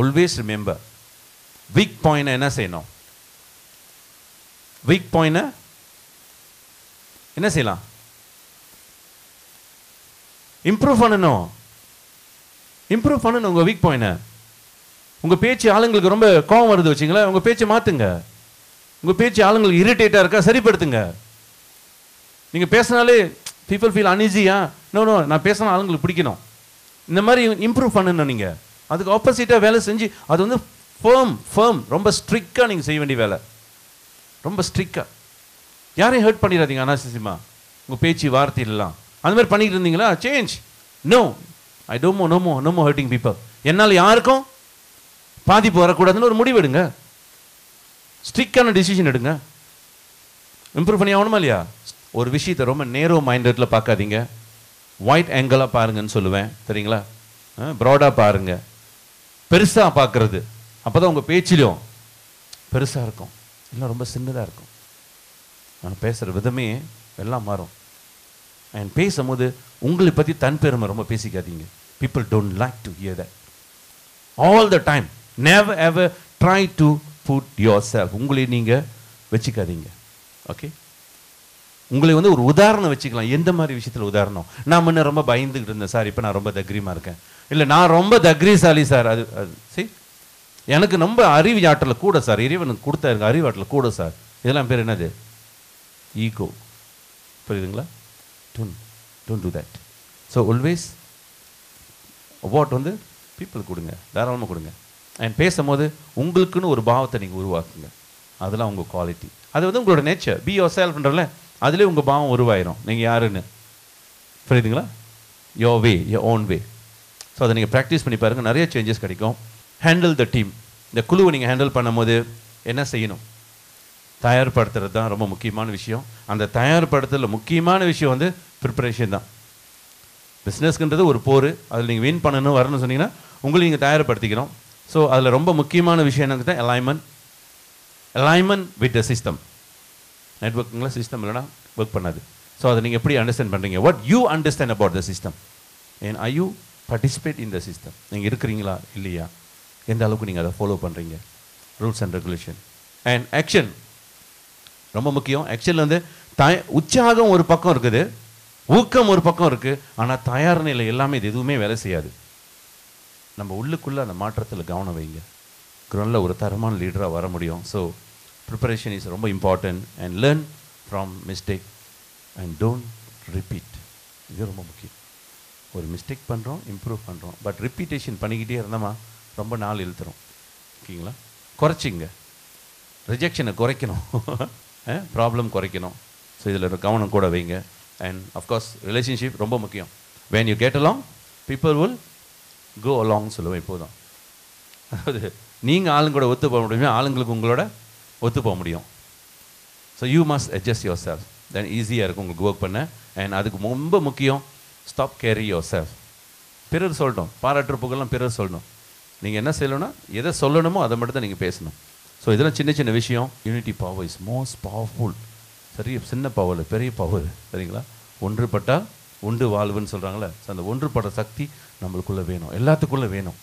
Always remember, weak point என்ன செய்யணும்? Weak point என்ன செய்யலாம்? இம்ப்ரூவ் பண்ணணும். இம்ப்ரூவ் பண்ணணும் உங்கள் வீக் பாயிண்ட். உங்கள் பேச்சு ஆளுங்களுக்கு ரொம்ப கோவம் வருது வச்சிங்களேன், உங்கள் பேச்சை மாற்றுங்க. உங்கள் பேச்சு ஆளுங்களுக்கு இரிட்டேட்டாக இருக்கா, சரிப்படுத்துங்க. நீங்கள் பேசினாலே பீப்புள் ஃபீல் அன்ஈஸியா, நோ நான் பேசினா ஆளுங்களுக்கு பிடிக்கணும். இந்த மாதிரி இம்ப்ரூவ் பண்ணணும். நீங்கள் அதுக்கு ஆப்போசிட்டாக வேலை செஞ்சு அது வந்து ஃபேம் ரொம்ப ஸ்ட்ரிக்டாக நீங்கள் செய்ய வேண்டிய வேலை. ரொம்ப ஸ்ட்ரிக்டாக யாரையும் ஹர்ட் பண்ணிடாதீங்க அனாவசியமா. உங்கள் பேச்சு வார்த்தையிலாம் அந்த மாதிரி பண்ணிக்கிட்டு இருந்தீங்களா, change. No, I don't know more hurting people. என்னால் யாருக்கும் பாதிப்பு வரக்கூடாதுன்னு ஒரு முடிவு எடுங்க. ஸ்ட்ரிக்டான டிசிஷன் எடுங்க. இம்ப்ரூவ் பண்ணி ஆகணுமா இல்லையா? ஒரு விஷயத்தை ரொம்ப நேரோ மைண்டடில் பார்க்காதீங்க, ஒயிட் ஆங்கிளாக பாருங்கன்னு சொல்லுவேன், சரிங்களா? ப்ராடாக பாருங்க, பெருசாக பார்க்கறது. அப்போ தான் உங்கள் பேச்சிலும் பெருசாக இருக்கும், இல்லை ரொம்ப சின்னதாக இருக்கும். நான் பேசுகிற விதமே எல்லாம் மாறும். அண்ட் பேசும்போது உங்களை பற்றி தன் பெருமை ரொம்ப பேசிக்காதீங்க. People don't like to hear that all the time. Never ever try to put your self. உங்களை நீங்கள் வச்சுக்காதீங்க. ஓகே, உங்களை வந்து ஒரு உதாரணம் வச்சுக்கலாம். எந்த மாதிரி விஷயத்தில் உதாரணம்? நான் முன்ன ரொம்ப பயந்துக்கிட்டு இருந்தேன் சார், இப்போ நான் ரொம்ப தக்ரீமாக இருக்கேன். இல்லை நான் ரொம்ப தக்ரீசாலி சார், அது சரி எனக்கு ரொம்ப அறிவு ஆற்றல் கூட சார், இறைவனுக்கு கொடுத்தாருங்க அறிவாற்றல் கூட சார். இதெல்லாம் பேர் என்னது? ஈகோ. புரியுதுங்களா? Don't do that. So always award வந்து பீப்புள் கொடுங்க, தாராளமாக கொடுங்க. அண்ட் பேசும்போது உங்களுக்குன்னு ஒரு பாவத்தை நீங்கள் உருவாக்குங்க. அதெல்லாம் உங்கள் குவாலிட்டி, அது வந்து உங்களோட நேச்சர். பி யோர் செல்ஃப்ன்றல அதுலேயே உங்கள் பாவம் உருவாயிரும், நீங்கள் யாருன்னு. புரியுதுங்களா? Your way, your own way. So அதை நீங்கள் ப்ராக்டிஸ் பண்ணி பாருங்கள், நிறைய சேஞ்சஸ் கிடைக்கும். Handle the team. இந்த குழுவை நீங்கள் ஹேண்டில் பண்ணும்போது என்ன செய்யணும்? தயார்படுத்துறது தான் ரொம்ப முக்கியமான விஷயம். அந்த தயார்படுத்துறதுல முக்கியமான விஷயம் வந்து ப்ரிப்பரேஷன் தான். பிஸ்னஸ்க்குன்றது ஒரு போர், அதில் நீங்கள் வின் பண்ணணும் வரணும்னு சொன்னீங்கன்னா உங்களை நீங்கள் தயார்படுத்திக்கணும். ஸோ அதில் ரொம்ப முக்கியமான விஷயம் என்னன்னு தான் அலைன்மெண்ட் வித் த சிஸ்டம். நெட்வொர்க்குங்களா சிஸ்டம் இல்லைனா ஒர்க் பண்ணாது. ஸோ அதை நீங்கள் எப்படி அண்டர்ஸ்டாண்ட் பண்ணுறீங்க? What you understand about the system and I you participate in the system. நீங்கள் இருக்கிறீங்களா இல்லையா, எந்த அளவுக்கு நீங்கள் அதை ஃபாலோ பண்ணுறீங்க, rules and regulation. And action ரொம்ப முக்கியம். ஆக்ஷனில் வந்து உற்சாகம் ஒரு பக்கம் இருக்குது, ஊக்கம் ஒரு பக்கம் இருக்குது. ஆனால் தயார் நிலை எல்லாமே இது எதுவுமே வேலை செய்யாது. நம்ம உள்ளுக்குள்ளே அந்த மாற்றத்தில் கவனம் வைங்க, நல்ல ஒரு தரமான லீடராக வர முடியும். ஸோ ப்ரிப்பரேஷன் இஸ் ரொம்ப important. And learn from mistake and don't repeat. இது ரொம்ப முக்கியம். ஒரு மிஸ்டேக் பண்ணுறோம், இம்ப்ரூவ் பண்ணுறோம், பட் ரிப்பீட்டேஷன் பண்ணிக்கிட்டே இருந்தோமா ரொம்ப நாள் இழுத்துரும். ஓகேங்களா? குறைச்சிங்க, ரிஜெக்ஷனை குறைக்கணும், ப்ராப்ளம் குறைக்கணும். ஸோ இதில் கவனம் கூட வைங்க. அண்ட் அஃப்கோர்ஸ் ரிலேஷன்ஷிப் ரொம்ப முக்கியம். when you get along people will go along சொல்லுவேன் இப்போதான். அதாவது நீங்கள் ஆளுங்க கூட ஒத்து போக முடியுமே, ஆளுங்களுக்கு உங்களோட ஒத்து போக முடியும். So you must adjust your self, then ஈஸியாக இருக்கும் உங்களுக்கு ஒர்க் பண்ண. அண்ட் அதுக்கு ரொம்ப முக்கியம், ஸ்டாப் கேரி யுவர் செல்ஃப். பிறர் சொல்லட்டும், பாராட்டுற புகழெல்லாம் பிறர் சொல்லணும். நீங்கள் என்ன செய்யணும்னா எதை சொல்லணுமோ அதை மட்டும் தான் நீங்கள் பேசணும். ஸோ இதெல்லாம் சின்ன சின்ன விஷயம். Unity power is most powerful. சரி, சின்ன பவர் பெரிய பவர், சரிங்களா? ஒன்றுபட்டால் உண்டு வாழ்வுன்னு சொல்கிறாங்களே, ஸோ அந்த ஒன்றுபடுற சக்தி நம்மளுக்குள்ளே வேணும், எல்லாத்துக்குள்ளே வேணும்.